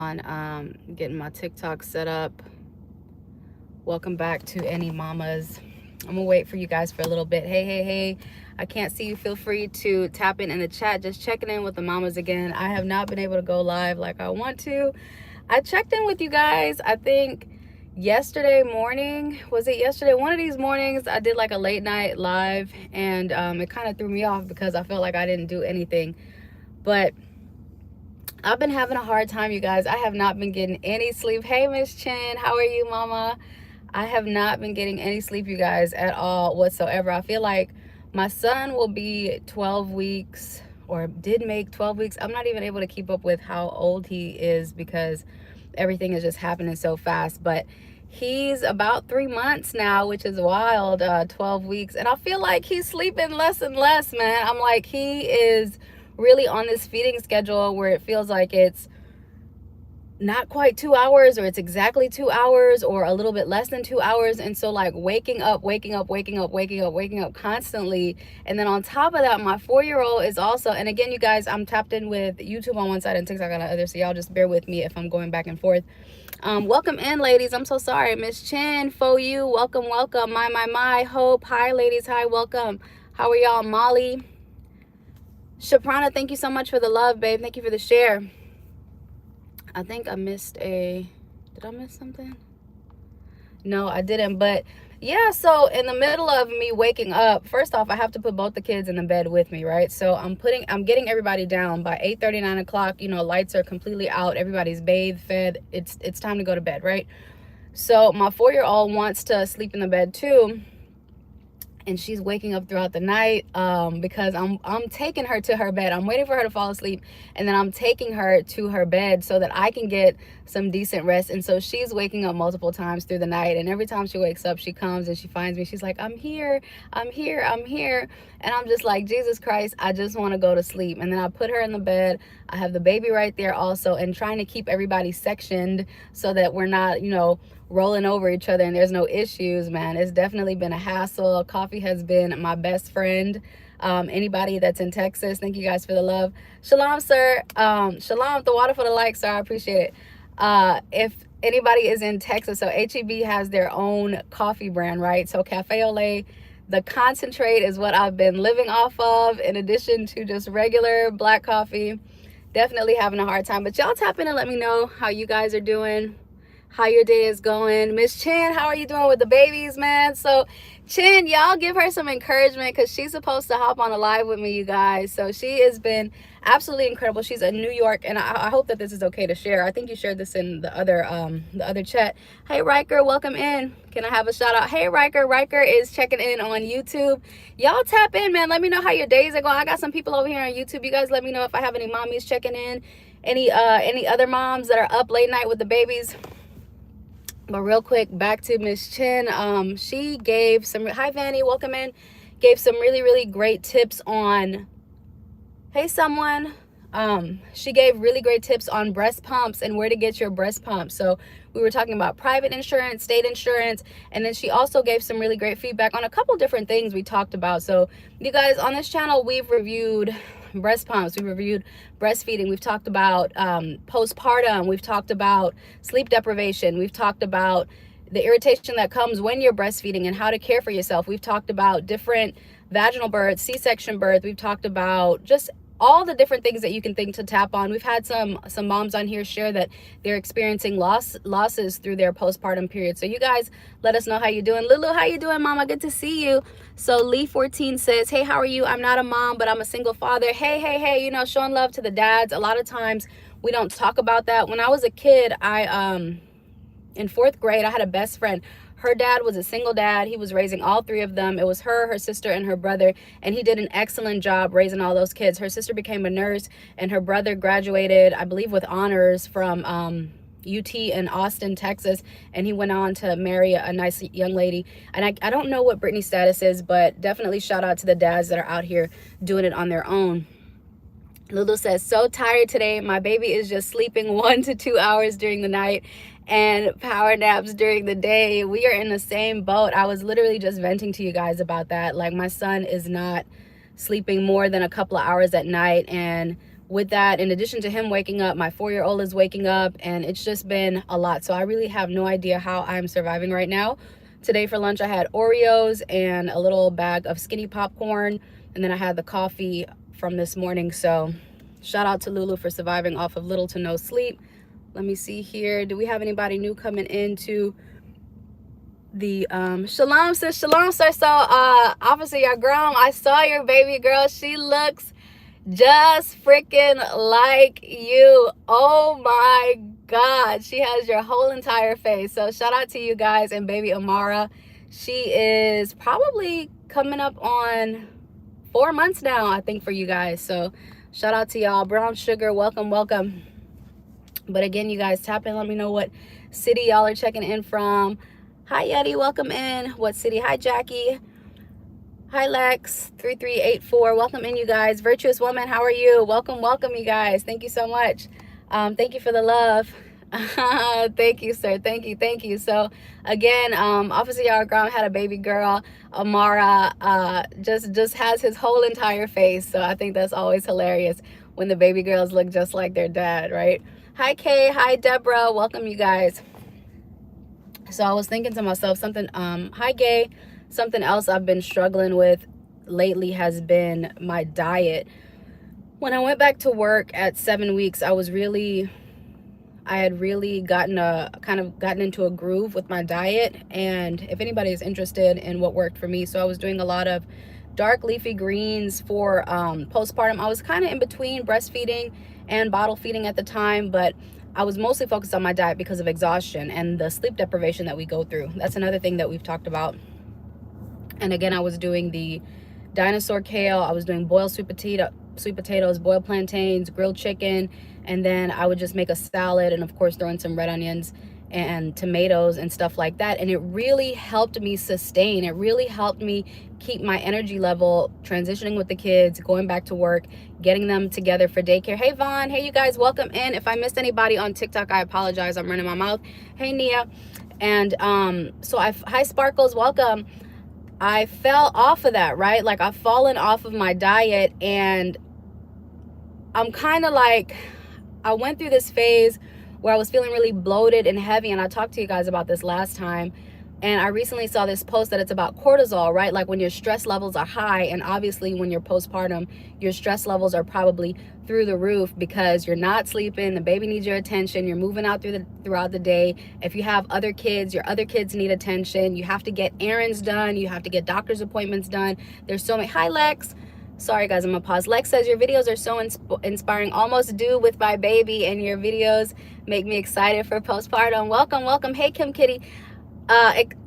on getting my TikTok set up. Welcome back to Any Mamas. I'm gonna wait for you guys for a little bit. Hey. I can't see you. Feel free to tap in the chat. Just checking in with the mamas again. I have not been able to go live like I want to. I checked in with you guys, I think yesterday morning. Was it yesterday? One of these mornings I did like a late night live, and it kind of threw me off because I felt like I didn't do anything. But I've been having a hard time, you guys. I have not been getting any sleep. Hey, Miss Chin, how are you, mama? I have not been getting any sleep, you guys, at all whatsoever. I feel like my son will be 12 weeks, or did make 12 weeks. I'm not even able to keep up with how old he is because everything is just happening so fast. But he's about 3 months now, which is wild. 12 weeks, and I feel like he's sleeping less and less, man. I'm like, he is really on this feeding schedule where it feels like it's not quite 2 hours, or it's exactly 2 hours, or a little bit less than 2 hours. And so like waking up constantly. And then on top of that, my 4-year-old is also, and again, you guys, I'm tapped in with YouTube on one side and TikTok on the other, so y'all just bear with me if I'm going back and forth. Welcome in, ladies. I'm so sorry. Miss Chin, Fo You, welcome. My Hope, hi ladies, hi, welcome. How are y'all? Molly, Shaprana, thank you so much for the love, babe. Thank you for the share. I think I missed did I miss something? No, I didn't. But yeah, so in the middle of me waking up, first off, I have to put both the kids in the bed with me, right? So I'm getting everybody down by 8:30, 9 o'clock. You know, lights are completely out. Everybody's bathed, fed. It's time to go to bed, right? So my 4-year-old wants to sleep in the bed too. And she's waking up throughout the night because I'm taking her to her bed. I'm waiting for her to fall asleep, and then I'm taking her to her bed so that I can get some decent rest. And so she's waking up multiple times through the night, and every time she wakes up, she comes and she finds me. She's like, I'm here. And I'm just like, Jesus Christ, I just want to go to sleep. And then I put her in the bed. I have the baby right there also, and trying to keep everybody sectioned so that we're not, rolling over each other and there's no issues, man. It's definitely been a hassle. Coffee has been my best friend. Anybody that's in Texas, thank you guys for the love. Shalom, sir. Shalom, the water for the like, sir. I appreciate it. If anybody is in Texas, so HEB has their own coffee brand, right? So Cafe Olé, the concentrate is what I've been living off of, in addition to just regular black coffee. Definitely having a hard time, but y'all tap in and let me know how you guys are doing, how your day is going. Miss Chin, how are you doing with the babies, man? So Chin, y'all give her some encouragement because she's supposed to hop on a live with me, you guys. So she has been absolutely incredible. She's in New York, and I hope that this is okay to share. I think you shared this in the other chat. Hey Riker, welcome in. Can I have a shout out? Hey Riker. Riker is checking in on YouTube. Y'all tap in, man. Let me know how your days are going. I got some people over here on YouTube. You guys let me know if I have any mommies checking in, any other moms that are up late night with the babies. But real quick, back to Miss Chin. She gave some, hi Vanny, welcome in. Gave some really great tips on, hey someone. She gave really great tips on breast pumps and where to get your breast pump. So we were talking about private insurance, state insurance, and then she also gave some really great feedback on a couple different things we talked about. So you guys, on this channel, we've reviewed breast pumps, we reviewed breastfeeding, we've talked about postpartum, we've talked about sleep deprivation, we've talked about the irritation that comes when you're breastfeeding and how to care for yourself. We've talked about different vaginal births, C-section birth. We've talked about just all the different things that you can think to tap on. We've had some moms on here share that they're experiencing losses through their postpartum period. So you guys, let us know how you're doing. Lulu, how you doing, mama? Good to see you. So Lee 14 says, hey, how are you? I'm not a mom, but I'm a single father. Hey, showing love to the dads. A lot of times we don't talk about that. When I was a kid, in 4th grade, I had a best friend. Her dad was a single dad. He was raising all 3 of them. It was her sister, and her brother, and he did an excellent job raising all those kids. Her sister became a nurse, and her brother graduated, I believe, with honors from UT in Austin, Texas, and he went on to marry a nice young lady. And I don't know what Brittany's status is, but definitely shout out to the dads that are out here doing it on their own. Lulu says, so tired today. My baby is just sleeping 1 to 2 hours during the night and power naps during the day. We are in the same boat. I was literally just venting to you guys about that. Like, my son is not sleeping more than a couple of hours at night, and with that, in addition to him waking up, my 4-year-old is waking up, and it's just been a lot. So I really have no idea how I'm surviving right now. Today for lunch, I had Oreos and a little bag of skinny popcorn, and then I had the coffee from this morning. So shout out to Lulu for surviving off of little to no sleep. Let me see here. Do we have anybody new coming into the shalom sis? Shalom sir. So Officer Yagram, I saw your baby girl. She looks just freaking like you. Oh my God, she has your whole entire face. So shout out to you guys and baby Amara. She is probably coming up on 4 months now, I think, for you guys. So shout out to y'all. Brown Sugar, welcome, welcome. But again, you guys, tap in, let me know what city y'all are checking in from. Hi Yeti, welcome in. What city? Hi Jackie. Hi Lex 3384, welcome in you guys. Virtuous Woman, how are you? Welcome, welcome you guys. Thank you so much. Thank you for the love. Thank you, sir. Thank you. So again, Officer Yaragram had a baby girl. Amara just has his whole entire face. So I think that's always hilarious when the baby girls look just like their dad, right? Hi Kay, hi Deborah, welcome you guys. So I was thinking to myself something, hi Gay, something else I've been struggling with lately has been my diet. When I went back to work at 7 weeks, I had really gotten into a groove with my diet. And if anybody is interested in what worked for me, so I was doing a lot of dark leafy greens for postpartum. I was kind of in between breastfeeding and bottle feeding at the time, but I was mostly focused on my diet because of exhaustion and the sleep deprivation that we go through. That's another thing that we've talked about. And again, I was doing the dinosaur kale. I was doing boiled sweet potatoes, boiled plantains, grilled chicken, and then I would just make a salad and of course throw in some red onions and tomatoes and stuff like that. And it really helped me sustain. It really helped me keep my energy level, transitioning with the kids, going back to work, getting them together for daycare. Hey Vaughn, hey you guys, welcome in. If I missed anybody on TikTok, I apologize. I'm running my mouth. Hey Nia. And hi Sparkles, welcome. I fell off of that, right? Like I've fallen off of my diet, and I'm kind of like, I went through this phase where I was feeling really bloated and heavy, and I talked to you guys about this last time. And I recently saw this post that it's about cortisol, right? Like when your stress levels are high, and obviously when you're postpartum, your stress levels are probably through the roof because you're not sleeping, the baby needs your attention, you're moving out throughout the day. If you have other kids, your other kids need attention. You have to get errands done, you have to get doctor's appointments done. There's so many. Hi Lex. Sorry guys, I'm gonna pause. Lex says your videos are so inspiring, almost due with my baby, and your videos make me excited for postpartum. Welcome, welcome. Hey Kim Kitty.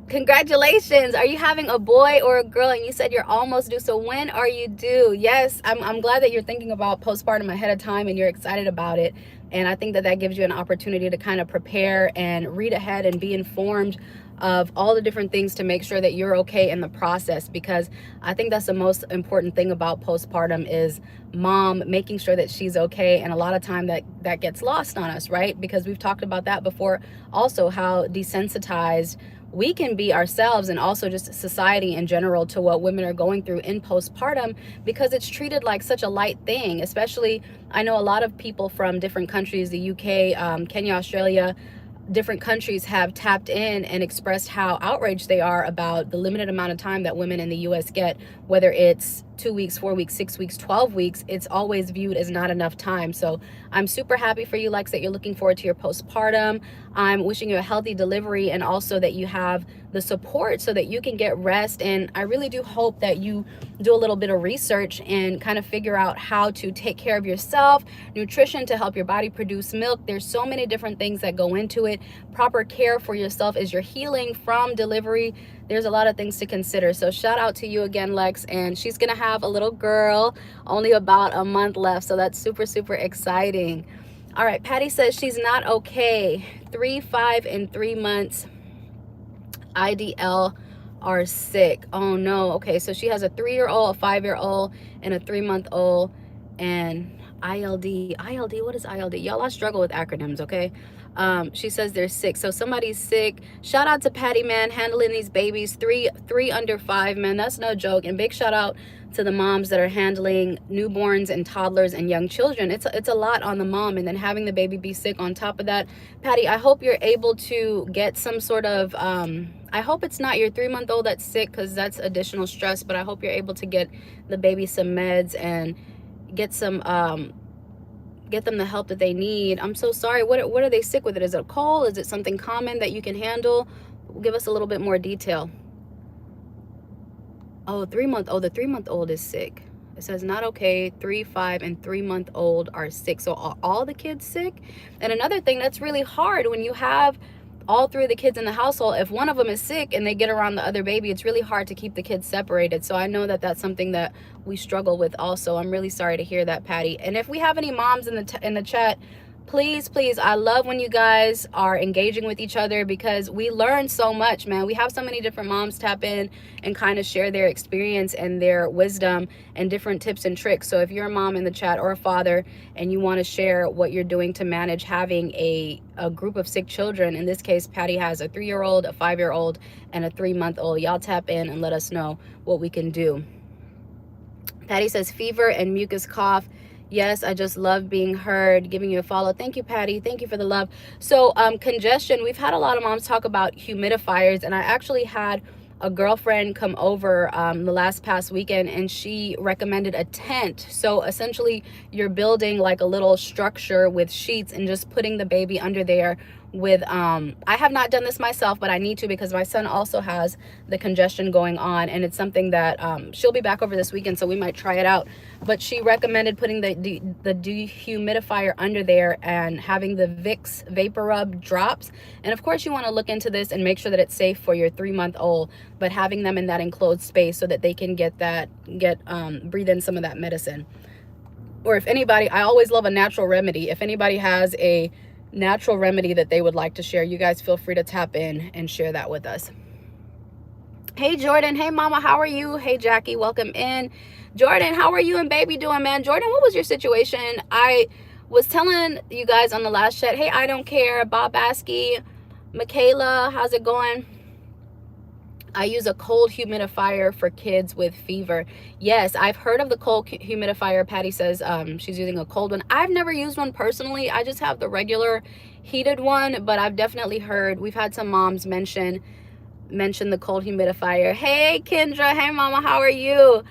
Congratulations. Are you having a boy or a girl? And you said you're almost due. So when are you due? Yes, I'm glad that you're thinking about postpartum ahead of time and you're excited about it. And I think that gives you an opportunity to kind of prepare and read ahead and be informed of all the different things to make sure that you're okay in the process, because I think that's the most important thing about postpartum is mom making sure that she's okay. And a lot of time that gets lost on us, right? Because we've talked about that before also, how desensitized we can be ourselves, and also just society in general, to what women are going through in postpartum, because it's treated like such a light thing. Especially, I know a lot of people from different countries, the UK, Kenya, Australia, different countries have tapped in and expressed how outraged they are about the limited amount of time that women in the US get, whether it's 2 weeks, 4 weeks, 6 weeks, 12 weeks. It's always viewed as not enough time. So I'm super happy for you, Lex, that you're looking forward to your postpartum. I'm wishing you a healthy delivery, and also that you have the support so that you can get rest. And I really do hope that you do a little bit of research and kind of figure out how to take care of yourself, nutrition to help your body produce milk. There's so many different things that go into it. Proper care for yourself as you're healing from delivery. There's a lot of things to consider. So shout out to you again, Lex. And she's gonna have a little girl, only about a month left. So that's super, super exciting. All right, Patty says she's not okay. 3, 5, and 3 months IDL are sick. Oh no. Okay, so she has a 3-year-old, a 5-year-old, and a 3-month-old. And ILD, what is ILD? Y'all, I struggle with acronyms, okay? She says they're sick. So somebody's sick. Shout out to Patty, man, handling these babies, three under 5, man. That's no joke. And big shout out to the moms that are handling newborns and toddlers and young children. It's a lot on the mom, and then having the baby be sick on top of that. Patty, I hope you're able to get some sort of I hope it's not your 3-month-old that's sick, because that's additional stress, but I hope you're able to get the baby some meds and get some get them the help that they need. I'm so sorry. What are they sick with? Is it a cold? Is it something common that you can handle? Give us a little bit more detail. Oh, 3-month. Oh, the 3-month-old is sick. It says not okay. 3, 5, and 3-month-old are sick. So are all the kids sick? And another thing that's really hard when you have all 3 of the kids in the household, if one of them is sick and they get around the other baby, it's really hard to keep the kids separated. So I know that that's something that we struggle with also. I'm really sorry to hear that, Patty. And if we have any moms in the chat, please, I love when you guys are engaging with each other, because we learn so much, man. We have so many different moms tap in and kind of share their experience and their wisdom and different tips and tricks. So if you're a mom in the chat or a father and you want to share what you're doing to manage having a group of sick children, in this case, Patty has a 3-year-old, a 5-year-old, and a 3-month-old. Y'all tap in and let us know what we can do. Patty says fever and mucus cough. Yes, I just love being heard, giving you a follow. Thank you, Patty. Thank you for the love. So congestion, we've had a lot of moms talk about humidifiers, and I actually had a girlfriend come over the last past weekend, and she recommended a tent. So essentially you're building like a little structure with sheets and just putting the baby under there with I have not done this myself, but I need to, because my son also has the congestion going on, and it's something that she'll be back over this weekend, so we might try it out. But she recommended putting the dehumidifier under there and having the Vicks vapor rub drops. And of course you want to look into this and make sure that it's safe for your 3-month-old, but having them in that enclosed space so that they can breathe in some of that medicine. Or if anybody, I always love a natural remedy. If anybody has a natural remedy that they would like to share, you guys feel free to tap in and share that with us. Hey Jordan, hey mama, how are you? Hey Jackie, welcome in. Jordan, how are you and baby doing, man? Jordan, what was your situation? I was telling you guys on the last chat, hey, I don't care, Bob Askey, Michaela, how's it going? I use a cold humidifier for kids with fever. Yes, I've heard of the cold humidifier. Patty says she's using a cold one. I've never used one personally. I just have the regular heated one, but I've definitely heard, we've had some moms mention the cold humidifier. Hey Kendra, hey mama, how are you?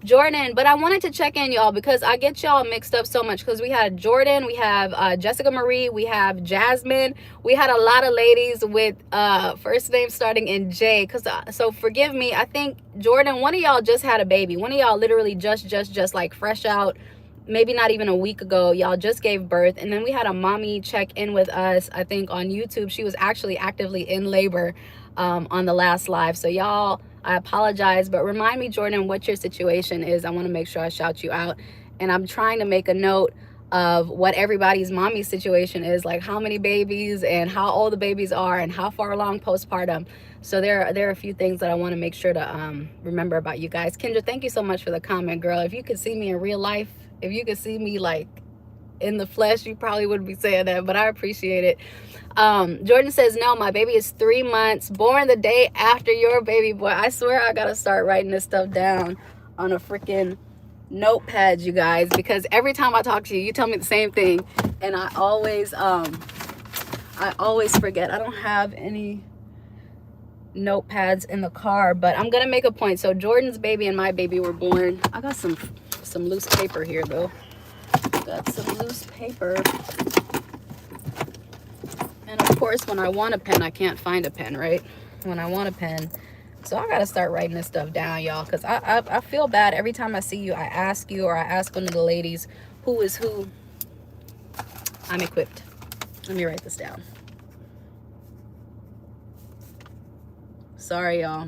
Jordan, but I wanted to check in, y'all, because I get y'all mixed up so much, because we had Jordan, we have Jessica Marie, we have Jasmine, we had a lot of ladies with first names starting in J, so forgive me. I think Jordan, one of y'all just had a baby. One of y'all literally just like fresh out, maybe not even a week ago, y'all just gave birth. And then we had a mommy check in with us, I think on YouTube. She was actually actively in labor on the last live. So y'all, I apologize, but remind me, Jordan, what your situation is. I want to make sure I shout you out. And I'm trying to make a note of what everybody's mommy situation is, like how many babies and how old the babies are and how far along postpartum. So there are a few things that I want to make sure to remember about you guys. Kendra, thank you so much for the comment, girl. If you could see me in real life, if you could see me like in the flesh, you probably wouldn't be saying that, but I appreciate it. Jordan says, no, my baby is 3 months, born the day after your baby boy. I swear I gotta start writing this stuff down on a freaking notepad, you guys, because every time I talk to you, you tell me the same thing, and I always forget. I don't have any notepads in the car, but I'm gonna make a point. So Jordan's baby and my baby were born. I got some loose paper here though. Got some loose paper. And of course, when I want a pen, I can't find a pen, right? When I want a pen. So I got to start writing this stuff down, y'all, because I feel bad every time I see you. I ask you, or I ask one of the ladies, who is who. I'm equipped. Let me write this down. Sorry, y'all.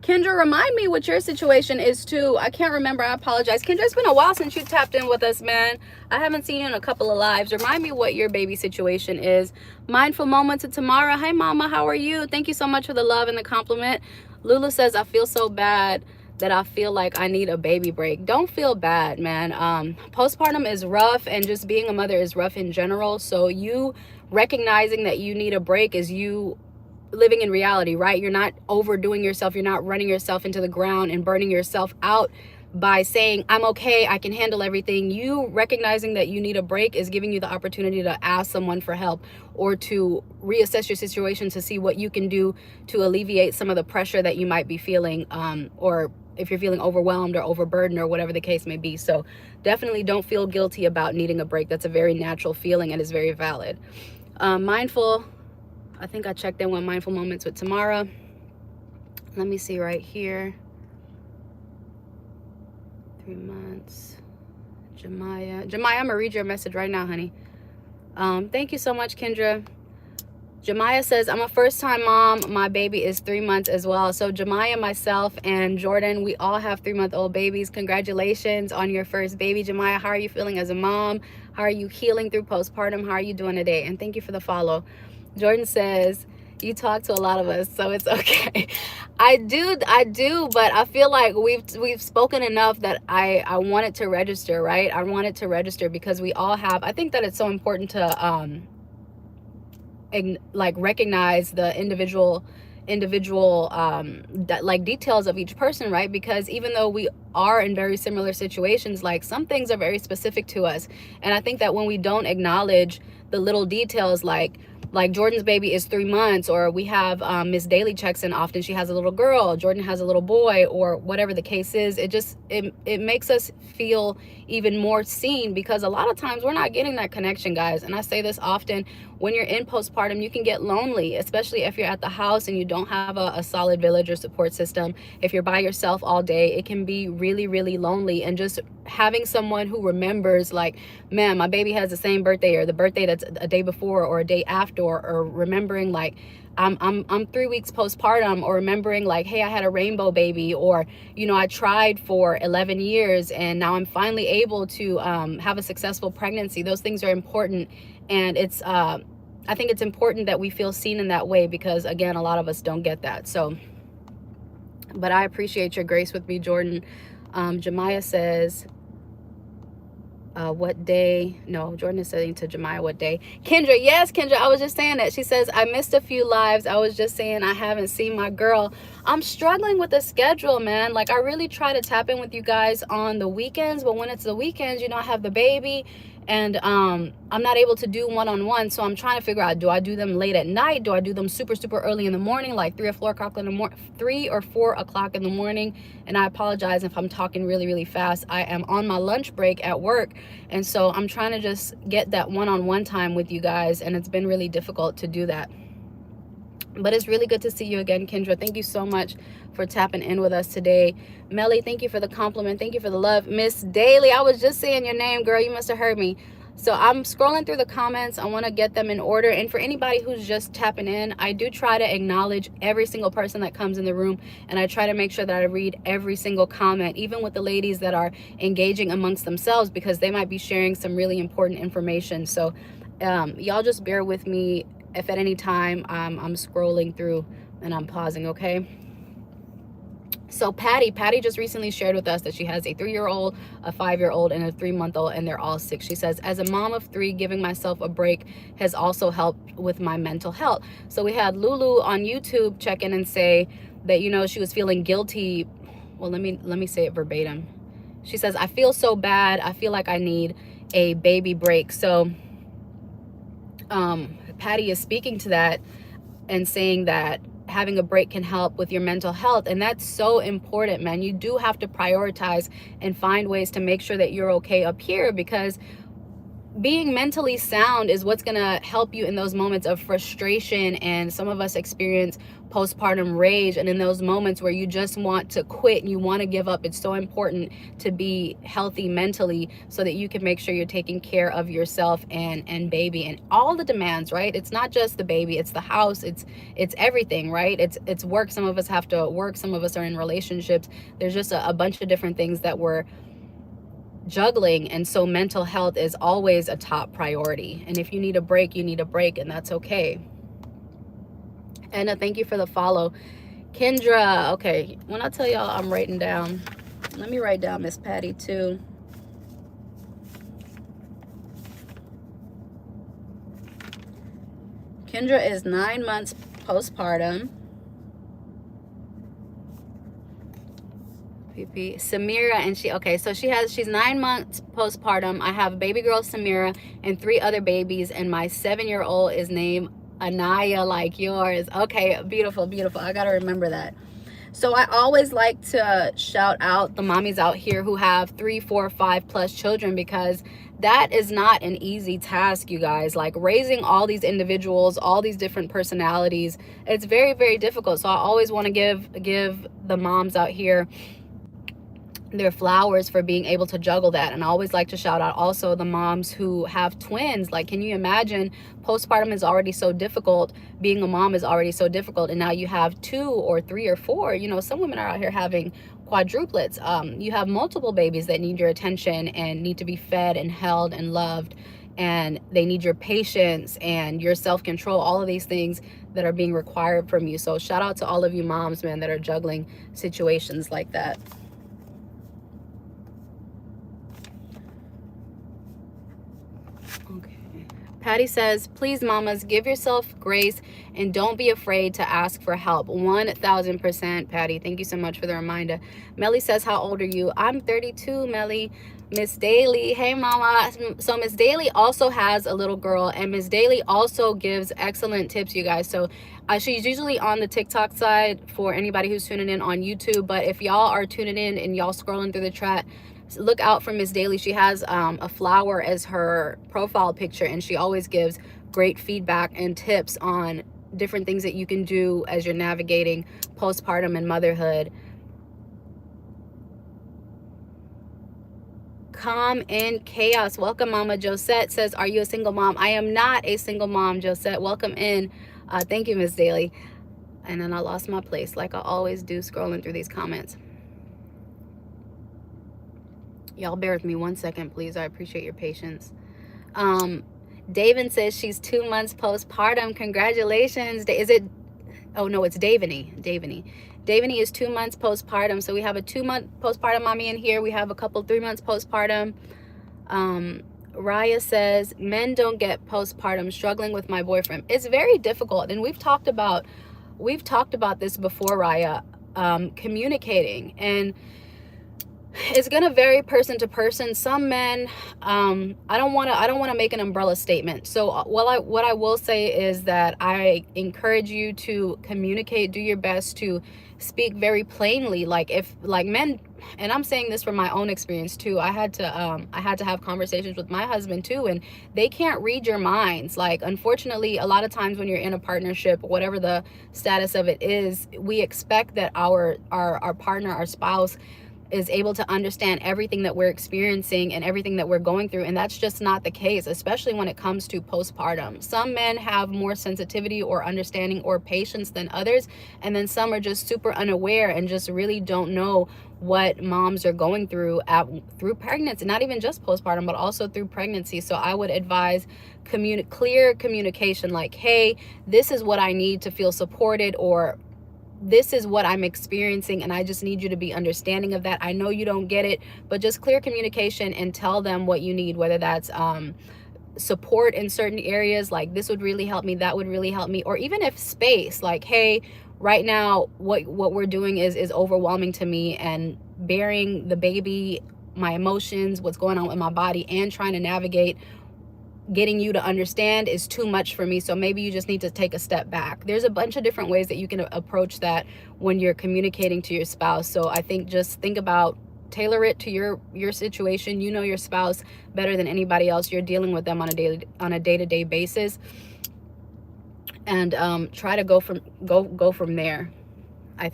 Kendra, remind me what your situation is too. I can't remember. I apologize. Kendra, it's been a while since you tapped in with us, man. I haven't seen you in a couple of lives. Remind me what your baby situation is. Mindful Moments of Tamara. Hi, mama. How are you? Thank you so much for the love and the compliment. Lulu says, I feel so bad that I feel like I need a baby break. Don't feel bad, man. Postpartum is rough, and just being a mother is rough in general. So you recognizing that you need a break is you living in reality, right? You're not overdoing yourself. You're not running yourself into the ground and burning yourself out by saying, I'm okay, I can handle everything. You recognizing that you need a break is giving you the opportunity to ask someone for help, or to reassess your situation to see what you can do to alleviate some of the pressure that you might be feeling, or if you're feeling overwhelmed or overburdened or whatever the case may be. So definitely don't feel guilty about needing a break. That's a very natural feeling and is very valid. Mindful, I think I checked in with Mindful Moments with Tamara. Let me see right here. 3 months. Jemiah, I'm gonna read your message right now, honey. Thank you so much, Kendra. Jemiah says, I'm a first-time mom. My baby is 3 months as well. So Jemiah, myself, and Jordan, we all have 3-month-old babies. Congratulations on your first baby, Jemiah. How are you feeling as a mom? How are you healing through postpartum? How are you doing today? And thank you for the follow. Jordan says, you talk to a lot of us, so it's okay. I do, but I feel like we've spoken enough that I want it to register, right? I want it to register because we all have, I think that it's so important to like recognize the individual like details of each person, right? Because even though we are in very similar situations, like some things are very specific to us, and I think that when we don't acknowledge the little details, like Jordan's baby is 3 months, or we have Miss Daly checks in often, she has a little girl, Jordan has a little boy, or whatever the case is, it makes us feel even more seen, because a lot of times we're not getting that connection, guys. And I say this often, when you're in postpartum, you can get lonely, especially if you're at the house and you don't have a solid village or support system. If you're by yourself all day, it can be really, really lonely. And just having someone who remembers, like, man, my baby has the same birthday, or the birthday that's a day before or a day after, or remembering like I'm 3 weeks postpartum, or remembering like, hey, I had a rainbow baby, or, you know, I tried for 11 years and now I'm finally able to have a successful pregnancy. Those things are important. And it's I think it's important that we feel seen in that way, because again, a lot of us don't get that. So, but I appreciate your grace with me, Jordan. Jemiah says, what day? No, Jordan is saying to Jemiah, what day? Kendra, yes, Kendra, I was just saying that. She says, I missed a few lives. I was just saying I haven't seen my girl. I'm struggling with the schedule, man. Like, I really try to tap in with you guys on the weekends, but when it's the weekends, you know, I have the baby, and I'm not able to do one-on-one. So I'm trying to figure out, do I do them late at night? Do I do them super, super early in the morning, like 3 or 4 o'clock in the morning, 3 or 4 o'clock in the morning? And I apologize if I'm talking really, really fast. I am on my lunch break at work, and so I'm trying to just get that one-on-one time with you guys, and it's been really difficult to do that. But it's really good to see you again, Kendra. Thank you so much for tapping in with us today. Melly, thank you for the compliment. Thank you for the love. Miss Daly, I was just saying your name, girl. You must have heard me. So I'm scrolling through the comments. I want to get them in order. And for anybody who's just tapping in, I do try to acknowledge every single person that comes in the room. And I try to make sure that I read every single comment, even with the ladies that are engaging amongst themselves, because they might be sharing some really important information. So y'all just bear with me if at any time I'm scrolling through and I'm pausing, okay? So Patty just recently shared with us that she has a 3-year-old, a 5-year-old, and a 3-month-old, and they're all sick. She says, as a mom of 3, giving myself a break has also helped with my mental health. So we had Lulu on YouTube check in and say that, you know, she was feeling guilty. Well, let me say it verbatim. She says, I feel so bad. I feel like I need a baby break. So Patty is speaking to that and saying that having a break can help with your mental health. And that's so important, man. You do have to prioritize and find ways to make sure that you're okay up here, because being mentally sound is what's gonna help you in those moments of frustration. And some of us experience postpartum rage, and in those moments where you just want to quit and you want to give up, it's so important to be healthy mentally so that you can make sure you're taking care of yourself and baby and all the demands, right? It's not just the baby, it's the house, it's everything, right? It's work. Some of us have to work, some of us are in relationships. There's just a bunch of different things that we're juggling, and so mental health is always a top priority. And if you need a break, you need a break, and that's okay. And thank you for the follow. Kendra. Okay, when I tell y'all I'm writing down, let me write down Miss Patty too. Kendra is 9 months postpartum. Samira, and she's 9 months postpartum. I have baby girl Samira and 3 other babies, and my 7-year-old is named Anaya, like yours. Okay, beautiful, beautiful. I gotta remember that. So I always like to shout out the mommies out here who have 3, 4, 5 plus children, because that is not an easy task, you guys. Like, raising all these individuals, all these different personalities, it's very, very difficult. So I always want to give the moms out here their flowers for being able to juggle that. And I always like to shout out also the moms who have twins. Like, can you imagine, postpartum is already so difficult, being a mom is already so difficult, and now you have 2 or 3 or 4, you know, some women are out here having quadruplets. You have multiple babies that need your attention and need to be fed and held and loved, and they need your patience and your self-control, all of these things that are being required from you. So shout out to all of you moms, man, that are juggling situations like that. Patty says, please, mamas, give yourself grace and don't be afraid to ask for help. 1000%, Patty. Thank you so much for the reminder. Melly says, how old are you? I'm 32, Melly. Miss Daly, hey, mama. So Miss Daly also has a little girl, and Miss Daly also gives excellent tips, you guys. So she's usually on the TikTok side for anybody who's tuning in on YouTube. But if y'all are tuning in and y'all scrolling through the chat, look out for Miss Daly. She has a flower as her profile picture, and she always gives great feedback and tips on different things that you can do as you're navigating postpartum and motherhood. Calm in chaos. Welcome, Mama. Josette says, are you a single mom? I am not a single mom, Josette. Welcome in. Thank you, Miss Daly. And then I lost my place, like I always do, scrolling through these comments. Y'all bear with me 1 second, please. I appreciate your patience. David says she's 2 months postpartum. Congratulations. Is it? Oh, no, it's Davany. Davany is 2 months postpartum. So we have a 2-month postpartum mommy in here. We have a couple 3 months postpartum. Raya says, men don't get postpartum, struggling with my boyfriend. It's very difficult. And we've talked about this before, Raya, communicating. And it's gonna vary person to person. Some men, I don't want to make an umbrella statement. So what I will say is that I encourage you to communicate, do your best to speak very plainly. Like, if like men, and I'm saying this from my own experience too, I had to have conversations with my husband too, and they can't read your minds. Like, unfortunately, a lot of times when you're in a partnership, whatever the status of it is, we expect that our partner, our spouse, is able to understand everything that we're experiencing and everything that we're going through. And that's just not the case, especially when it comes to postpartum. Some men have more sensitivity or understanding or patience than others, and then some are just super unaware and just really don't know what moms are going through through pregnancy, not even just postpartum, but also through pregnancy. So I would advise clear communication, like, hey, this is what I need to feel supported, or this is what I'm experiencing, and I just need you to be understanding of that. I know you don't get it, but just clear communication and tell them what you need, whether that's support in certain areas, like this would really help me, that would really help me, or even if space, like, hey, right now what we're doing is overwhelming to me, and bearing the baby, my emotions, what's going on with my body, and trying to navigate getting you to understand is too much for me. So maybe you just need to take a step back. There's a bunch of different ways that you can approach that when you're communicating to your spouse. So I think just think about, tailor it to your situation. You know your spouse better than anybody else. You're dealing with them on a day-to-day basis, and try to go from there. I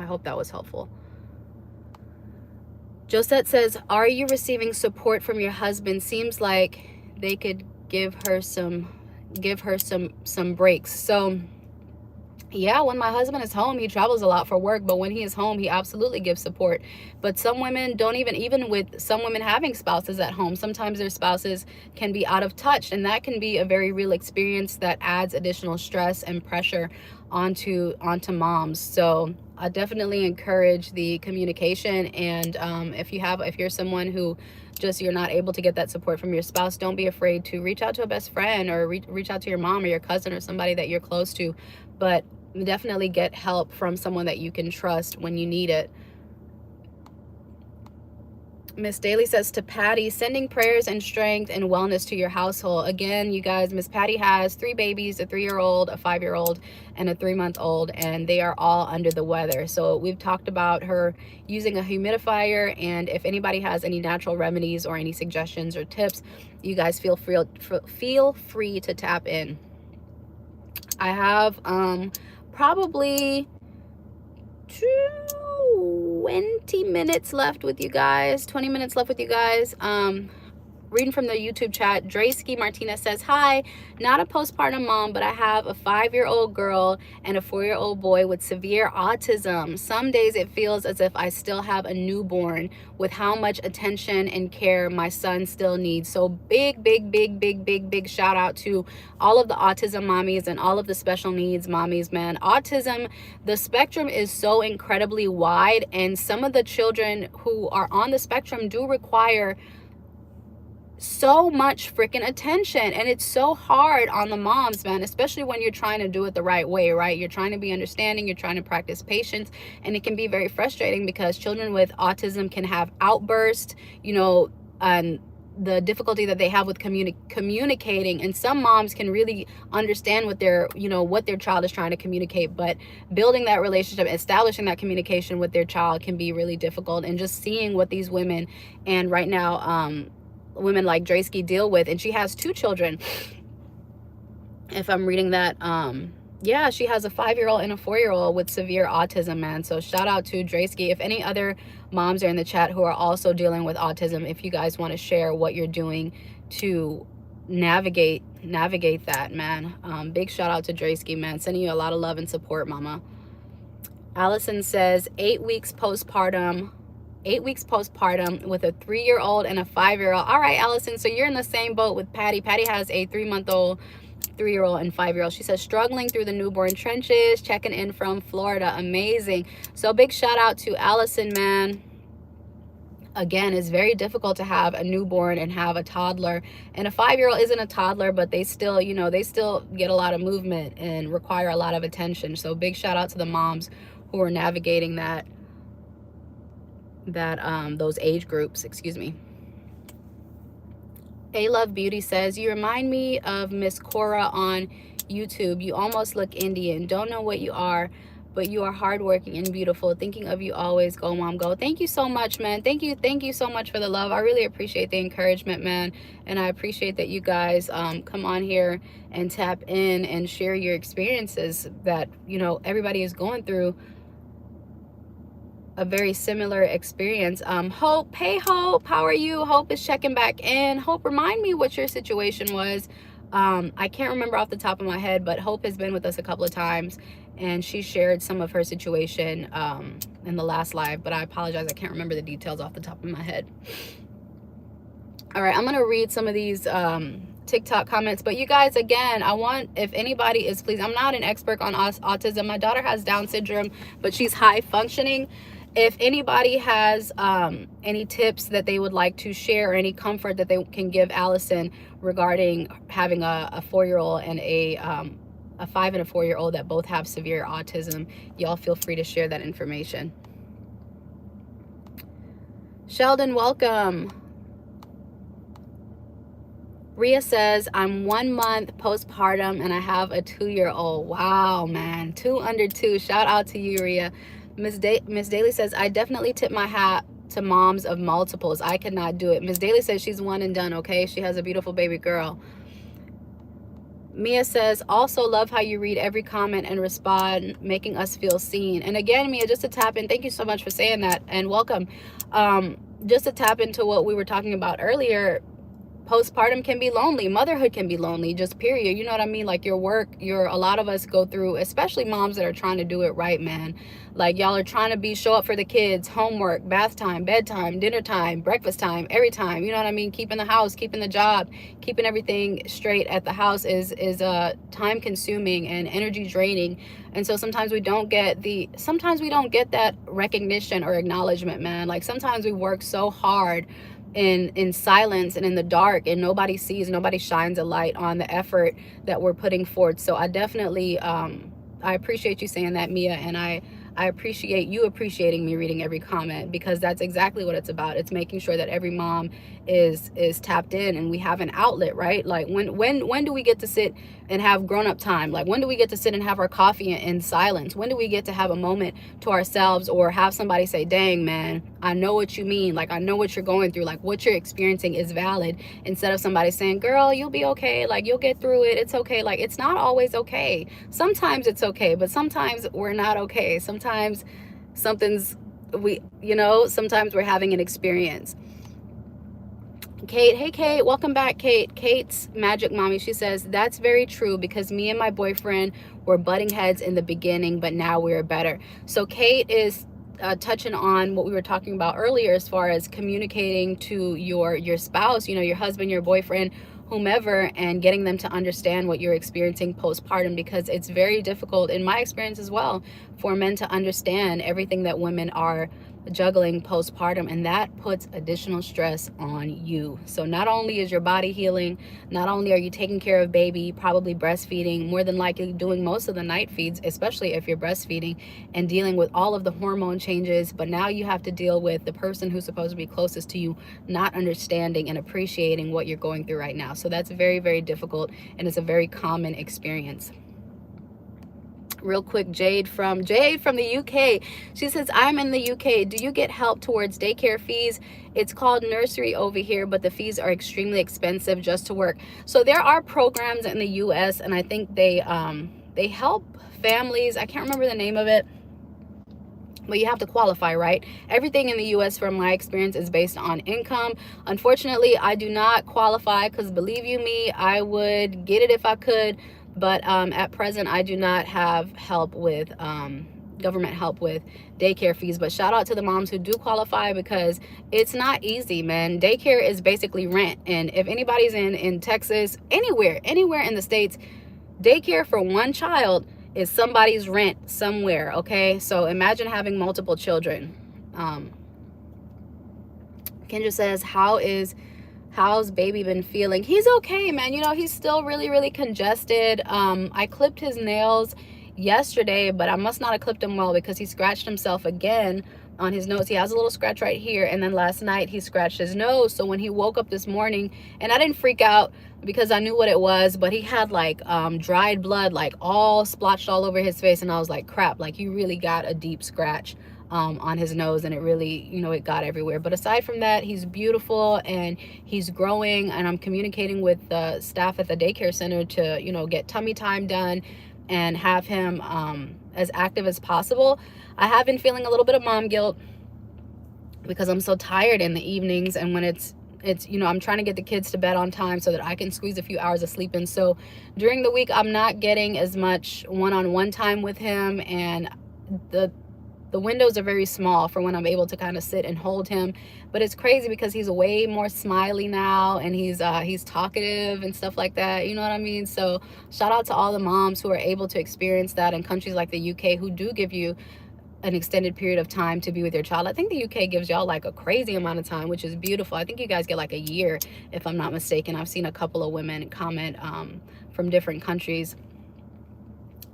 hope that was helpful. Josette says, are you receiving support from your husband? Seems like they could give her some breaks. So Yeah, when my husband is home, he travels a lot for work, but when he is home, he absolutely gives support. But some women don't even with some women having spouses at home, sometimes their spouses can be out of touch, and that can be a very real experience that adds additional stress and pressure onto moms. So I definitely encourage the communication. And if you're someone who just you're not able to get that support from your spouse, don't be afraid to reach out to a best friend, or reach out to your mom or your cousin or somebody that you're close to. But definitely get help from someone that you can trust when you need it. Miss Daly says to Patty, sending prayers and strength and wellness to your household. Again, you guys, Miss Patty has 3 babies, a 3-year-old, a 5-year-old, and a 3-month-old, and they are all under the weather. So we've talked about her using a humidifier, and if anybody has any natural remedies or any suggestions or tips, you guys feel free to tap in. I have probably 20 minutes left with you guys, 20 minutes left with you guys. Reading from the YouTube chat, Draysky Martinez says, hi, not a postpartum mom, but I have a 5-year-old girl and a 4-year-old boy with severe autism. Some days it feels as if I still have a newborn with how much attention and care my son still needs. So big shout out to all of the autism mommies and all of the special needs mommies, man. Autism, the spectrum is so incredibly wide, and some of the children who are on the spectrum do require so much freaking attention, and it's so hard on the moms, man, especially when you're trying to do it the right way, right? You're trying to be understanding, you're trying to practice patience, and it can be very frustrating because children with autism can have outbursts, and the difficulty that they have with communicating, and some moms can really understand what their child is trying to communicate, but building that relationship, establishing that communication with their child can be really difficult. And just seeing what these women, and right now women like Draysky, deal with, and she has 2 children, if I'm reading that. Yeah, she has a 5-year-old and a 4-year-old with severe autism, man. So shout out to Draysky. If any other moms are in the chat who are also dealing with autism, if you guys want to share what you're doing to navigate that, man. Big shout out to Draysky, man. Sending you a lot of love and support, mama. Allison says 8 weeks postpartum with a 3-year-old and a 5-year-old. All right, Allison, so you're in the same boat with Patty. Patty has a 3-month-old, 3-year-old, and 5-year-old. She says struggling through the newborn trenches, checking in from Florida. Amazing. So big shout out to Allison, man. Again, it's very difficult to have a newborn and have a toddler, and a 5-year-old isn't a toddler, but they still get a lot of movement and require a lot of attention. So big shout out to the moms who are navigating those age groups. Excuse me. A Love Beauty says, you remind me of Miss Cora on YouTube. You almost look Indian. Don't know what you are, but you are hardworking and beautiful. Thinking of you always. Go mom, go. Thank you so much, man. Thank you so much for the love. I really appreciate the encouragement, man, and I appreciate that you guys come on here and tap in and share your experiences that everybody is going through a very similar experience. Hope, hey Hope, how are you? Hope is checking back in. Hope, remind me what your situation was. I can't remember off the top of my head, but Hope has been with us a couple of times, and she shared some of her situation in the last live, but I apologize, I can't remember the details off the top of my head. All right, I'm gonna read some of these TikTok comments, but you guys, again, I want, if anybody is, please, I'm not an expert on autism. My daughter has Down syndrome, but she's high functioning. If anybody has any tips that they would like to share, or any comfort that they can give Allison regarding having a 4-year-old and a 5 and a 4-year-old that both have severe autism, y'all feel free to share that information. Sheldon, welcome. Rhea says, I'm 1 month postpartum and I have a 2-year-old. Wow, man. 2 under 2. Shout out to you, Rhea. Miss Daly says, I definitely tip my hat to moms of multiples. I cannot do it. Miss Daly says she's one and done, okay? She has a beautiful baby girl. Mia says, also love how you read every comment and respond, making us feel seen. And again, Mia, just to tap in, thank you so much for saying that, and welcome. Just to tap into what we were talking about earlier, postpartum can be lonely, motherhood can be lonely, just period. You know what I mean? Like your work, a lot of us go through, especially moms that are trying to do it right, man. Like y'all are trying to show up for the kids, homework, bath time, bedtime, dinner time, breakfast time, every time. You know what I mean? Keeping the house, keeping the job, keeping everything straight at the house is time consuming and energy draining. And so sometimes we don't get that recognition or acknowledgement, man. Like sometimes we work so hard in silence and in the dark, and nobody sees, nobody shines a light on the effort that we're putting forth. So I definitely I appreciate you saying that, Mia, and I appreciate you appreciating me reading every comment, because that's exactly what it's about. It's making sure that every mom is tapped in and we have an outlet, right? Like when do we get to sit and have grown-up time? Like when do we get to sit and have our coffee in silence? When do we get to have a moment to ourselves, or have somebody say, dang man, I know what you mean, like I know what you're going through, like what you're experiencing is valid, instead of somebody saying, girl, you'll be okay, like you'll get through it, it's okay. Like it's not always okay. Sometimes it's okay, but sometimes we're not okay. Sometimes sometimes we're having an experience. Kate, hey Kate, welcome back. Kate's Magic Mommy, she says, that's very true, because me and my boyfriend were butting heads in the beginning, but now we're better. So Kate is touching on what we were talking about earlier, as far as communicating to your spouse, your husband, your boyfriend, whomever, and getting them to understand what you're experiencing postpartum, because it's very difficult, in my experience as well, for men to understand everything that women are juggling postpartum, and that puts additional stress on you. So not only is your body healing, not only are you taking care of baby, probably breastfeeding, more than likely doing most of the night feeds, especially if you're breastfeeding, and dealing with all of the hormone changes, but now you have to deal with the person who's supposed to be closest to you not understanding and appreciating what you're going through right now. So that's very, very difficult, and it's a very common experience. Real quick, Jade from the UK, she says, I'm in the UK, do you get help towards daycare fees? It's called nursery over here, but the fees are extremely expensive just to work. So there are programs in the US, and I think they help families. I can't remember the name of it, but you have to qualify, right? Everything in the US, from my experience, is based on income. Unfortunately, I do not qualify, because believe you me, I would get it if I could. But at present, I do not have help with government help with daycare fees. But shout out to the moms who do qualify, because it's not easy, man. Daycare is basically rent. And if anybody's in Texas, anywhere in the States, daycare for one child is somebody's rent somewhere, okay? So imagine having multiple children. Kendra says, how's baby been feeling? He's okay, man. He's still really, really congested. I clipped his nails yesterday, but I must not have clipped him well, because he scratched himself again on his nose. He has a little scratch right here, and then last night he scratched his nose. So when he woke up this morning, and I didn't freak out because I knew what it was, but he had like dried blood, like all splotched all over his face, and I was like, crap, like you really got a deep scratch on his nose, and it really, it got everywhere. But aside from that, he's beautiful and he's growing, and I'm communicating with the staff at the daycare center to, get tummy time done and have him as active as possible. I have been feeling a little bit of mom guilt, because I'm so tired in the evenings, and when it's I'm trying to get the kids to bed on time so that I can squeeze a few hours of sleep in. So during the week, I'm not getting as much one-on-one time with him, and the windows are very small for when I'm able to kind of sit and hold him. But it's crazy, because he's way more smiley now, and he's talkative and stuff like that. You know what I mean? So shout out to all the moms who are able to experience that in countries like the UK, who do give you an extended period of time to be with your child. I think the UK gives y'all like a crazy amount of time, which is beautiful. I think you guys get like a year, if I'm not mistaken. I've seen a couple of women comment from different countries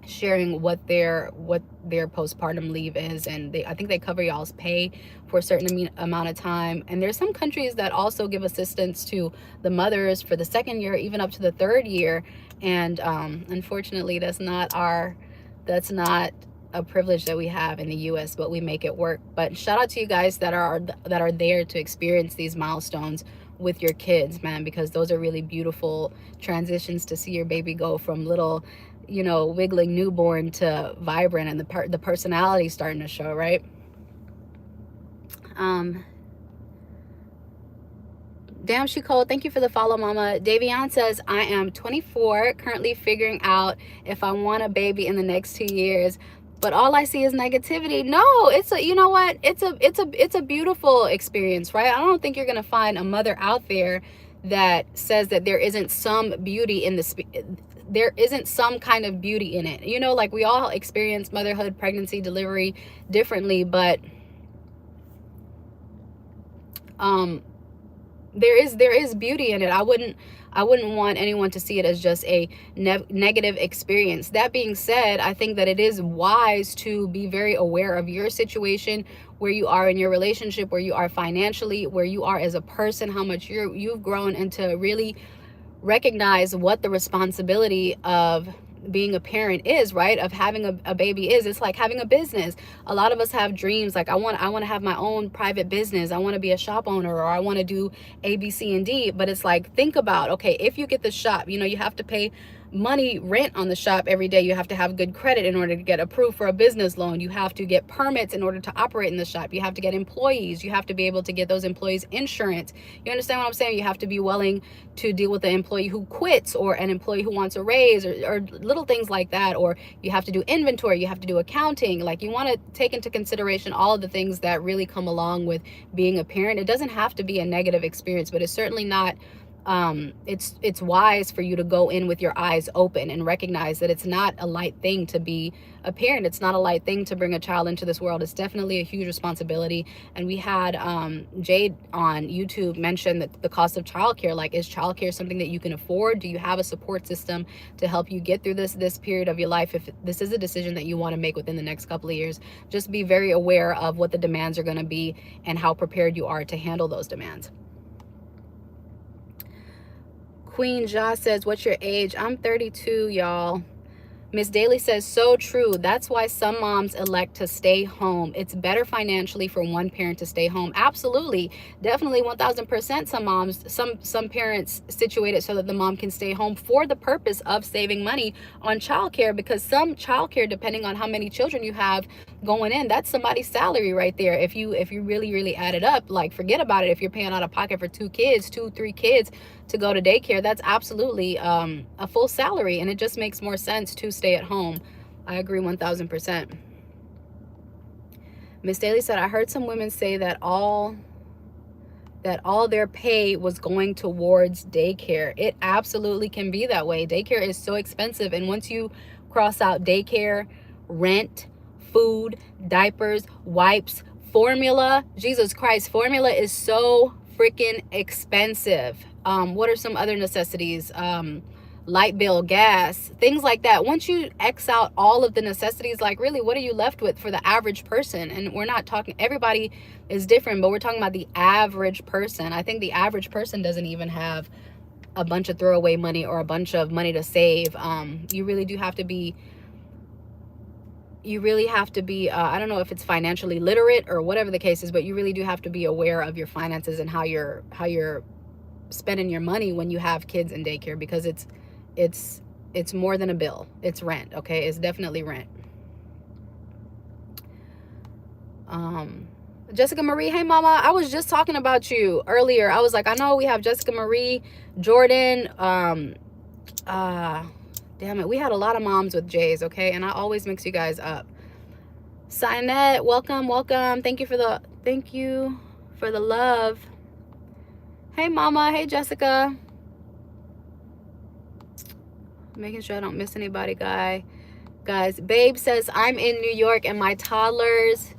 sharing what their postpartum leave is, and I think they cover y'all's pay for a certain amount of time. And there's some countries that also give assistance to the mothers for the second year, even up to the third year. And unfortunately, that's not a privilege that we have in the US, but we make it work. But shout out to you guys that are there to experience these milestones with your kids, man, because those are really beautiful transitions, to see your baby go from little, wiggling newborn to vibrant, and the personality starting to show, right? Damn, she cold. Thank you for the follow, mama. Davion says, I am 24, currently figuring out if I want a baby in the next 2 years. But all I see is negativity. No, it's a, you know what? It's a beautiful experience, right? I don't think you're gonna find a mother out there that says that there isn't some beauty in there isn't some kind of beauty in it. You know, like we all experience motherhood, pregnancy, delivery differently, but there is beauty in it. I wouldn't want anyone to see it as just a negative experience. That being said, I think that it is wise to be very aware of your situation, where you are in your relationship, where you are financially, where you are as a person, how much you've grown, and to really recognize what the responsibility of being a parent is, right? Of having a baby is. It's like having a business. A lot of us have dreams, like I want to have my own private business, I want to be a shop owner, or I want to do A, B, C, and D. But it's like, think about, okay, if you get the shop, you know, you have to pay money, rent on the shop every day. You have to have good credit in order to get approved for a business loan. You have to get permits in order to operate in the shop. You have to get employees. You have to be able to get those employees insurance. You understand what I'm saying? You have to be willing to deal with an employee who quits, or an employee who wants a raise, or little things like that. Or you have to do inventory. You have to do accounting. Like, you want to take into consideration all of the things that really come along with being a parent. It doesn't have to be a negative experience, but it's certainly not it's wise for you to go in with your eyes open and recognize that it's not a light thing to be a parent. It's not a light thing to bring a child into this world. It's definitely a huge responsibility. And we had Jade on YouTube mention that the cost of childcare, like, is childcare something that you can afford? Do you have a support system to help you get through this period of your life? If this is a decision that you want to make within the next couple of years, just be very aware of what the demands are going to be and how prepared you are to handle those demands. Queen Ja says, what's your age? I'm 32, y'all. Miss Daly says, so true. That's why some moms elect to stay home. It's better financially for one parent to stay home. Absolutely. Definitely 1000%. Some moms, some parents situate it so that the mom can stay home for the purpose of saving money on childcare, because some childcare, depending on how many children you have going in, that's somebody's salary right there. If you really add it up, like, forget about it. If you're paying out of pocket for 3 kids to go to daycare, that's absolutely a full salary, and it just makes more sense to stay at home. I agree 1000%. Miss Daly said, I heard some women say that all their pay was going towards daycare. It absolutely can be that way. Daycare is so expensive, and once you cross out daycare, rent, food, diapers, wipes, formula, Jesus Christ, formula is so freaking expensive. What are some other necessities? Light bill, gas, things like that. Once you X out all of the necessities, like, really, what are you left with for the average person? And we're not talking, everybody is different, but we're talking about the average person. I think the average person doesn't even have a bunch of throwaway money or a bunch of money to save. You really have to be, I don't know if it's financially literate or whatever the case is, but you really do have to be aware of your finances and how you're spending your money when you have kids in daycare, because it's more than a bill. It's rent. Okay, it's definitely rent. Jessica Marie, hey mama, I was just talking about you earlier. I was like, I know we have Jessica Marie, Jordan, damn it, we had a lot of moms with J's, okay? And I always mix you guys up. Sinette, welcome. Thank you for the love. Hey mama, hey Jessica. Making sure I don't miss anybody, guys. Babe says, I'm in New York and my toddler's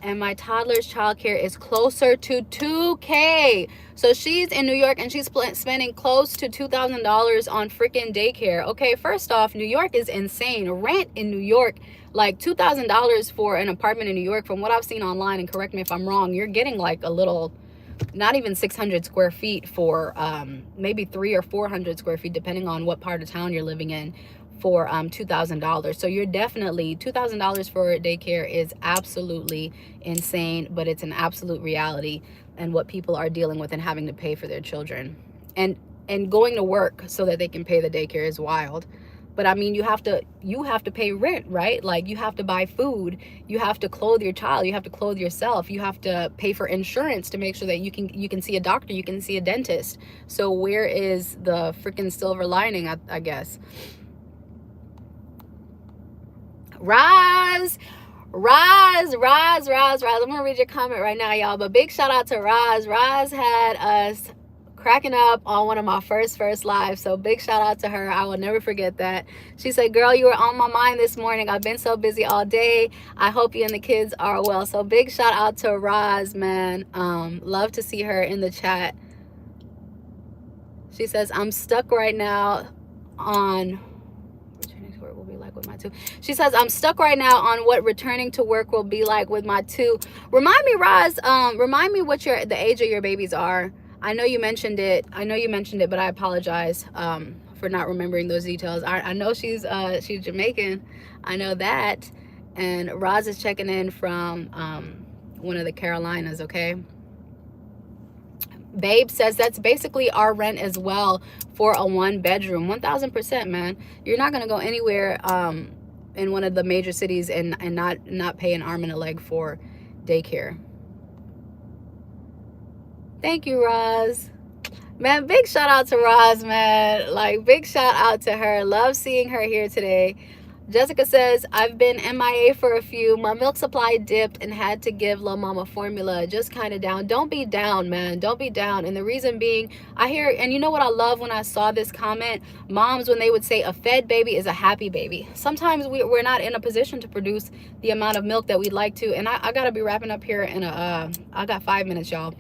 childcare is closer to $2K. So she's in New York and she's spending close to $2,000 on freaking daycare. Okay, first off, New York is insane. Rent in New York, like $2,000 for an apartment in New York, from what I've seen online, and correct me if I'm wrong, you're getting like a little, not even 600 square feet for maybe 300 or 400 square feet, depending on what part of town you're living in, for $2,000. So you're definitely, $2,000 for daycare is absolutely insane, but it's an absolute reality and what people are dealing with and having to pay for their children, and going to work so that they can pay the daycare is wild. But I mean, you have to pay rent, right? Like, you have to buy food, you have to clothe your child, you have to clothe yourself, you have to pay for insurance to make sure that you can see a doctor, you can see a dentist. So where is the freaking silver lining? I guess. Roz, I'm gonna read your comment right now, y'all. But big shout out to Roz. Roz had us cracking up on one of my first lives, so big shout out to her. I will never forget that. She said, girl, you were on my mind this morning. I've been so busy all day. I hope you and the kids are well. So big shout out to Roz, man. Love to see her in the chat. She says, I'm stuck right now on will be like with my two. She says, I'm stuck right now on what returning to work will be like with my two. Remind me, Roz, remind me what the age of your babies are. I know you mentioned it, but I apologize for not remembering those details. I know she's Jamaican, I know that. And Roz is checking in from one of the Carolinas. Okay, Babe says that's basically our rent as well for a 1-bedroom. 1000%, man. You're not gonna go anywhere in one of the major cities and not pay an arm and a leg for daycare. Thank you, Roz. Man, big shout out to Roz, man. Like, big shout out to her. Love seeing her here today. Jessica says, I've been MIA for a few. My milk supply dipped and had to give Lil Mama formula. Just kind of down. Don't be down, man. Don't be down. And the reason being, I hear, and you know what I love when I saw this comment? Moms, when they would say a fed baby is a happy baby. Sometimes we're not in a position to produce the amount of milk that we'd like to. And I got to be wrapping up here in I got 5 minutes, y'all.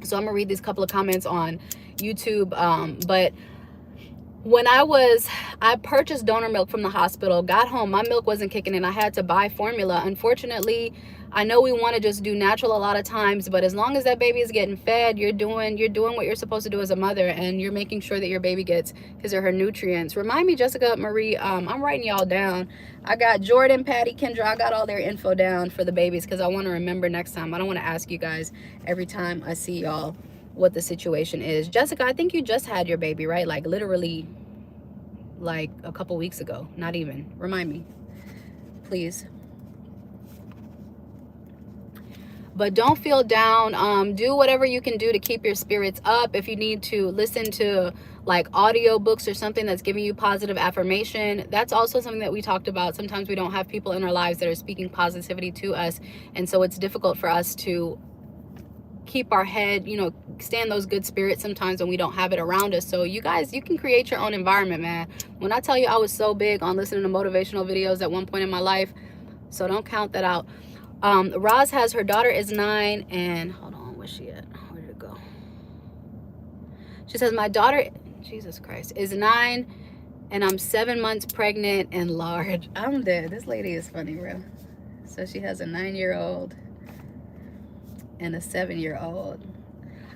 So I'm going to read these couple of comments on YouTube. But when I purchased donor milk from the hospital, got home, my milk wasn't kicking in. I had to buy formula. Unfortunately, I know we want to just do natural a lot of times, but as long as that baby is getting fed, you're doing what you're supposed to do as a mother, and you're making sure that your baby gets his or her nutrients. Remind me, Jessica, Marie, I'm writing y'all down. I got Jordan, Patty, Kendra, I got all their info down for the babies because I want to remember next time. I don't want to ask you guys every time I see y'all what the situation is. Jessica, I think you just had your baby, right? Like literally like a couple weeks ago. Not even. Remind me, please. But don't feel down. Do whatever you can do to keep your spirits up. If you need to listen to like audio books or something that's giving you positive affirmation, that's also something that we talked about. Sometimes we don't have people in our lives that are speaking positivity to us, and so it's difficult for us to keep our head, stay in those good spirits sometimes when we don't have it around us. So you guys, you can create your own environment, man. When I tell you I was so big on listening to motivational videos at one point in my life, so don't count that out. Roz has, her daughter is 9, and hold on, where's she at? Where did it go? She says, my daughter, Jesus Christ, is 9 and I'm 7 months pregnant and large. I'm dead. This lady is funny, bro. So she has a 9-year-old and a 7-year-old.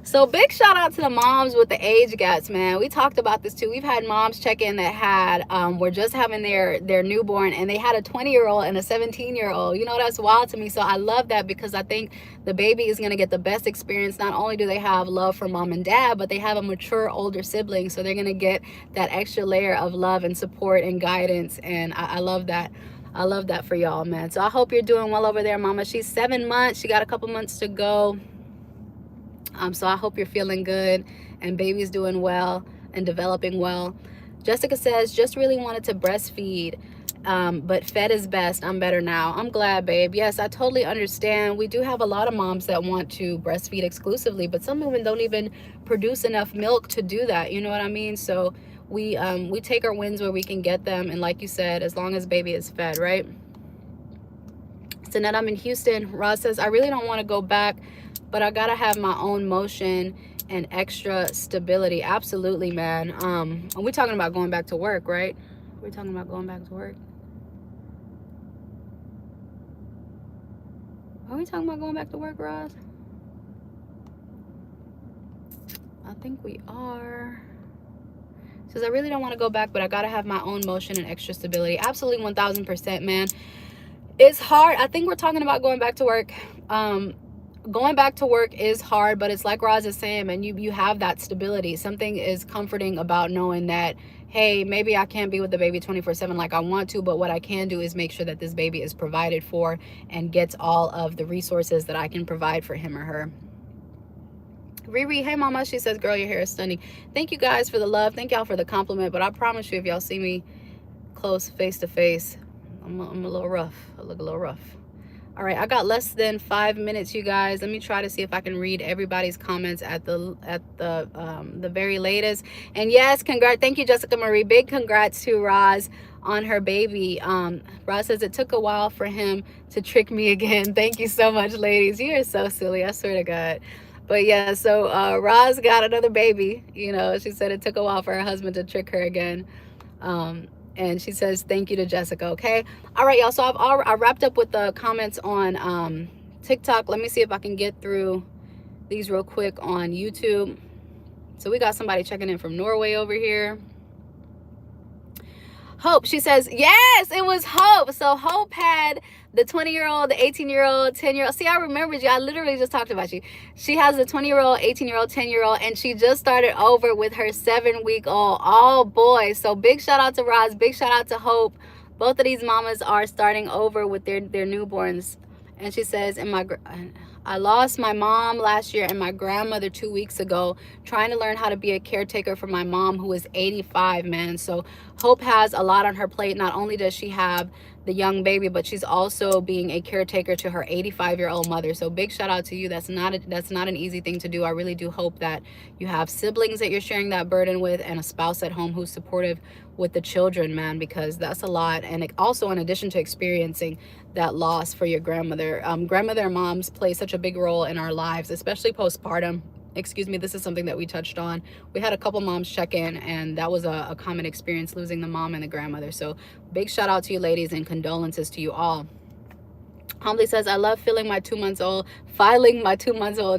So big shout out to the moms with the age gaps, man. We talked about this too. We've had moms check in that were just having their newborn, and they had a 20-year-old and a 17-year-old. That's wild to me. So I love that, because I think the baby is going to get the best experience. Not only do they have love from mom and dad, but they have a mature older sibling, so they're going to get that extra layer of love and support and guidance. And I love that. I love that for y'all, man. So I hope you're doing well over there, mama. She's 7 months. She got a couple months to go. So I hope you're feeling good and baby's doing well and developing well. Jessica says, just really wanted to breastfeed, but fed is best. I'm better now. I'm glad, babe. Yes, I totally understand. We do have a lot of moms that want to breastfeed exclusively, but some women don't even produce enough milk to do that. You know what I mean? So we take our wins where we can get them. And like you said, as long as baby is fed, right? So now I'm in Houston. Roz says, I really don't want to go back, but I gotta have my own motion and extra stability. Absolutely, man. Are we talking about going back to work, right? We're talking about going back to work. Are we talking about going back to work, Roz? I think we are. Says, I really don't want to go back, but I gotta have my own motion and extra stability. Absolutely, 1000%, man. It's hard. I think we're talking about going back to work. going back to work is hard, but it's like Roz is saying, man, you have that stability. Something is comforting about knowing that, hey, maybe I can't be with the baby 24/7 like I want to, but what I can do is make sure that this baby is provided for and gets all of the resources that I can provide for him or her. Riri, hey mama, she says, girl, your hair is stunning. Thank you guys for the love. Thank y'all for the compliment, but I promise you, if y'all see me close face to face, I'm a little rough. I look a little rough. All right, I got less than 5 minutes, you guys. Let me try to see if I can read everybody's comments at the very latest. And yes, congrats. Thank you, Jessica Marie. Big congrats to Roz on her baby. Roz says it took a while for him to trick me again. Thank you so much, ladies. You are so silly. I swear to God. But yeah, so Roz got another baby. You know, she said it took a while for her husband to trick her again. And she says, thank you to Jessica. Okay. All right, y'all. So I wrapped up with the comments on TikTok. Let me see if I can get through these real quick on YouTube. So we got somebody checking in from Norway over here. Hope, she says, yes, it was Hope. So Hope had the 20-year-old, the 18-year-old, 10-year-old. See, I remembered you. I literally just talked about you. She has the 20-year-old, 18-year-old, 10-year-old, and she just started over with her 7-week-old. All boys. So big shout out to Roz. Big shout out to Hope. Both of these mamas are starting over with their newborns. And she says, I lost my mom last year and my grandmother 2 weeks ago, trying to learn how to be a caretaker for my mom who is 85, man. So Hope has a lot on her plate. Not only does she have the young baby, but she's also being a caretaker to her 85-year-old mother. So big shout out to you. That's not an easy thing to do. I really do hope that you have siblings that you're sharing that burden with and a spouse at home who's supportive with the children, man, because that's a lot. And also, in addition to experiencing that loss for your grandmother, grandmother and moms play such a big role in our lives, especially postpartum. Excuse me, this is something that we touched on. We had a couple moms check in, and that was a common experience, losing the mom and the grandmother. So big shout out to you ladies and condolences to you all. Humbly says, I love filing my 2 months old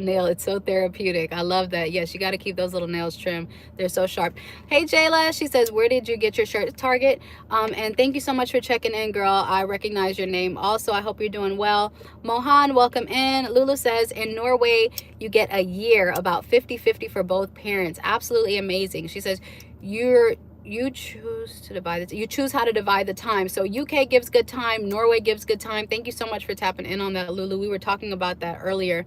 nail. It's so therapeutic. I love that. Yes, you got to keep those little nails trimmed. They're so sharp. Hey, Jayla, she says, where did you get your shirt? Target. And thank you so much for checking in, girl. I recognize your name. Also, I hope you're doing well. Mohan, welcome in. Lulu says, in Norway, you get a year, about 50-50 for both parents. Absolutely amazing. She says, you choose how to divide the time. So UK gives good time, Norway gives good time. Thank you so much for tapping in on that, Lulu. We were talking about that earlier.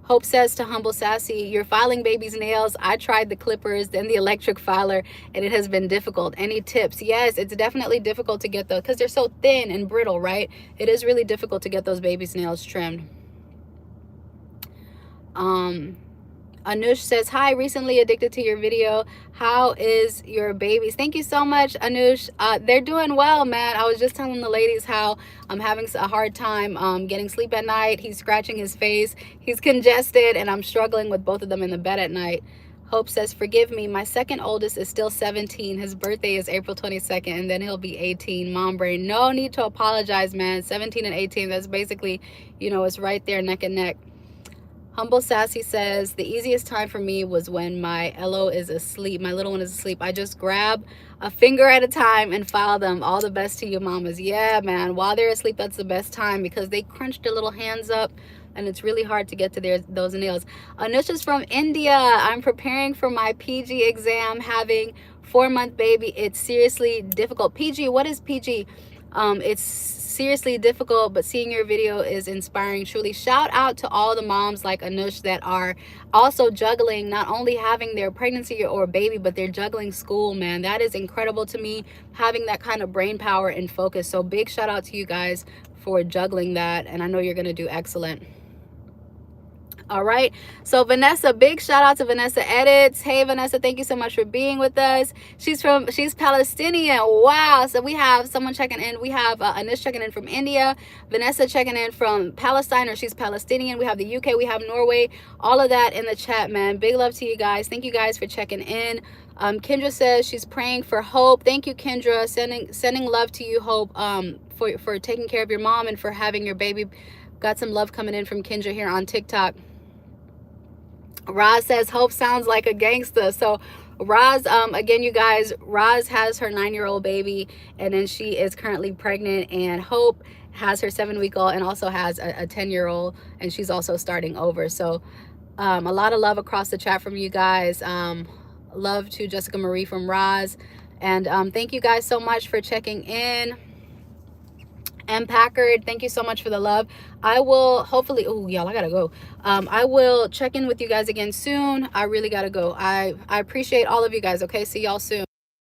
Hope says to Humble Sassy, you're filing baby's nails. I tried the clippers, then the electric filer, and it has been difficult. Any tips? Yes, it's definitely difficult to get those because they're so thin and brittle, right? It is really difficult to get those baby's nails trimmed. Anush says, hi, recently addicted to your video. How is your babies? Thank you so much, Anush. They're doing well, man. I was just telling the ladies how I'm having a hard time getting sleep at night. He's scratching his face. He's congested, and I'm struggling with both of them in the bed at night. Hope says, forgive me. My second oldest is still 17. His birthday is April 22nd, and then he'll be 18. Mom brain. No need to apologize, man. 17 and 18, that's basically, it's right there neck and neck. Humble Sassy says, the easiest time for me was when my LO is asleep. My little one is asleep. I just grab a finger at a time and file them. All the best to you, mamas. Yeah, man. While they're asleep, that's the best time because they crunch their little hands up and it's really hard to get to those nails. Anusha's from India. I'm preparing for my PG exam, having 4-month baby. It's seriously difficult. PG, what is PG? It's seriously difficult, but seeing your video is inspiring. Truly, shout out to all the moms like Anush that are also juggling, not only having their pregnancy or baby, but they're juggling school, man. That is incredible to me, having that kind of brain power and focus. So big shout out to you guys for juggling that, and I know you're gonna do excellent. All right, so Vanessa, big shout out to Vanessa Edits. Hey Vanessa, thank you so much for being with us. She's Palestinian. Wow. So we have someone checking in. We have Anish checking in from India, Vanessa checking in from Palestine, or she's Palestinian. We have the UK, we have Norway, all of that in the chat, man. Big love to you guys. Thank you guys for checking in. Kendra says she's praying for Hope. Thank you, Kendra. Sending love to you, Hope, for taking care of your mom and for having your baby. Got some love coming in from Kendra here on TikTok. Roz says, Hope sounds like a gangster. So Roz, again, you guys, Roz has her 9-year-old baby, and then she is currently pregnant, and Hope has her 7-week-old and also has a 10-year-old, and she's also starting over. So a lot of love across the chat from you guys. Love to Jessica Marie from Roz. And thank you guys so much for checking in. And Packard, thank you so much for the love. I will hopefully, oh y'all, I gotta go. I will check in with you guys again soon. I really gotta go. I appreciate all of you guys. Okay, see y'all soon.